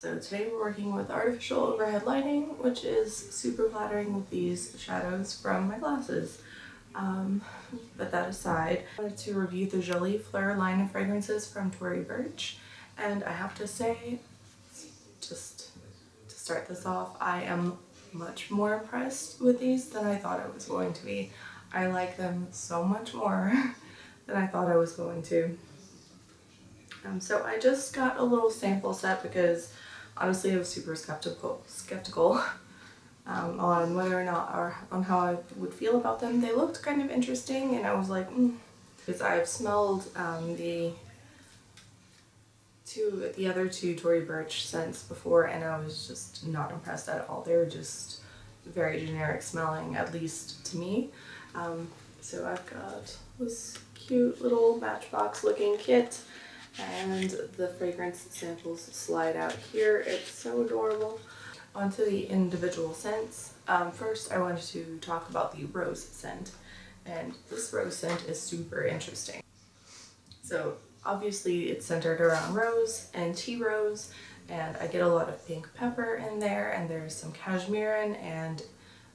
So today we're working with artificial overhead lighting, which is super flattering with these shadows from my glasses. But that aside, I wanted to review the Jolie Fleur line of fragrances from Tory Burch, and I have to say, just to start this off, I am much more impressed with these than I thought I was going to be. I like them so much more than I thought I was going to. So I just got a little sample set because honestly I was super skeptical on whether or not, or on how I would feel about them. They looked kind of interesting and I was like, because I've smelled the other two Tory Burch scents before and I was just not impressed at all. They were just very generic smelling, at least to me. So I've got this cute little Matchbox looking kit, and the fragrance samples slide out here. It's so adorable. Onto the individual scents. First I wanted to talk about the rose scent, and this rose scent is super interesting. So obviously it's centered around rose and tea rose, and I get a lot of pink pepper in there, and there's some cashmere and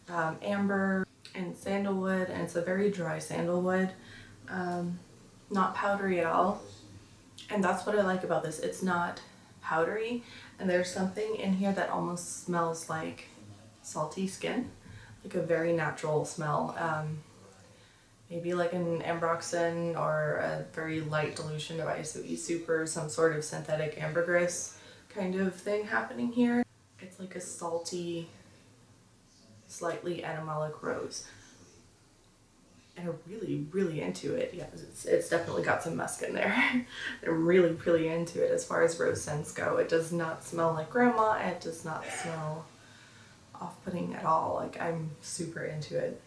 amber and sandalwood, and it's a very dry sandalwood, not powdery at all. And that's what I like about this. It's not powdery, and there's something in here that almost smells like salty skin, like a very natural smell. Maybe like an ambroxan or a very light dilution of ISO Super, some sort of synthetic ambergris kind of thing happening here. It's like a salty, slightly animalic rose. And I'm really into it. Yeah, it's definitely got some musk in there. I'm really into it as far as rose scents go. It does not smell like grandma. It does not smell off-putting at all. Like, I'm super into it.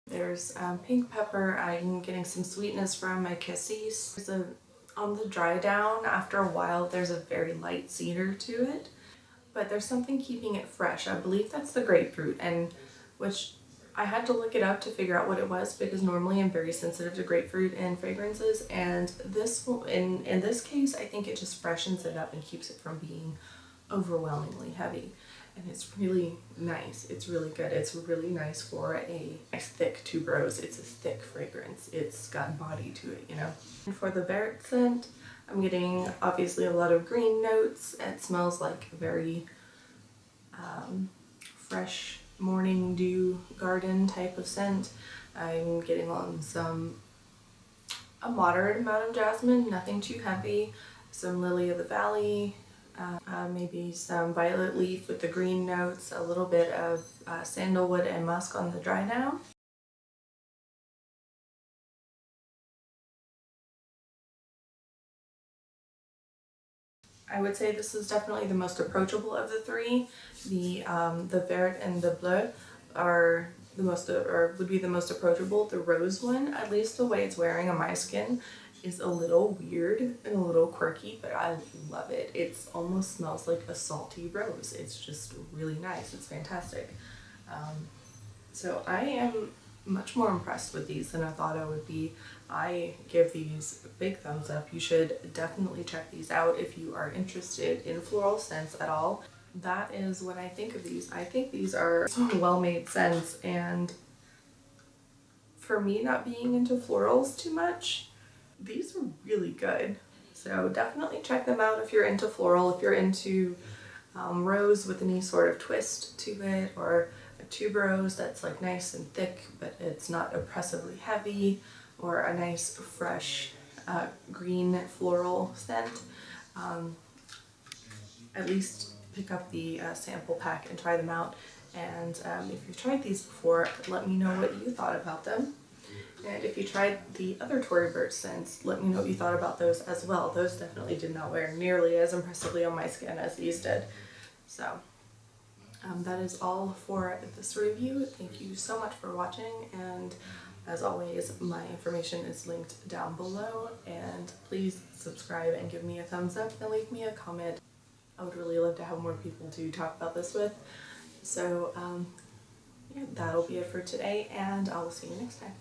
There's pink pepper. I'm getting some sweetness from my cassis. On the dry down, after a while, there's a very light cedar to it, but there's something keeping it fresh. I believe that's the grapefruit, and which I had to look it up to figure out what it was, because normally I'm very sensitive to grapefruit in fragrances, and this in this case I think it just freshens it up and keeps it from being overwhelmingly heavy. And it's really nice. It's really good. It's really nice for a nice thick tuberose. It's a thick fragrance. It's got body to it, you know. And for the Vert scent, I'm getting obviously a lot of green notes. It smells like a very fresh morning dew garden type of scent. I'm getting on a moderate amount of jasmine, nothing too heavy, some lily of the valley, maybe some violet leaf with the green notes, a little bit of sandalwood and musk on the dry down. I would say this is definitely the most approachable of the three. The Vert and the Bleu are the most, or would be the most approachable. The rose one, at least the way it's wearing on my skin, is a little weird and a little quirky, but I love it. It almost smells like a salty rose. It's just really nice. It's fantastic. So I am much more impressed with these than I thought I would be. I give these a big thumbs up. You should definitely check these out if you are interested in floral scents at all. That is what I think of these. I think these are so well-made scents, and for me not being into florals too much, these are really good. So definitely check them out if you're into floral, if you're into rose with any sort of twist to it, or a tuberose that's like nice and thick but it's not oppressively heavy, or a nice fresh green floral scent. At least pick up the sample pack and try them out. And if you've tried these before, let me know what you thought about them. And if you tried the other Tory Burch scents, let me know what you thought about those as well. Those definitely did not wear nearly as impressively on my skin as these did. So that is all for this review. Thank you so much for watching, and as always, my information is linked down below, and please subscribe and give me a thumbs up and leave me a comment. I would really love to have more people to talk about this with. So yeah, that'll be it for today, and I will see you next time.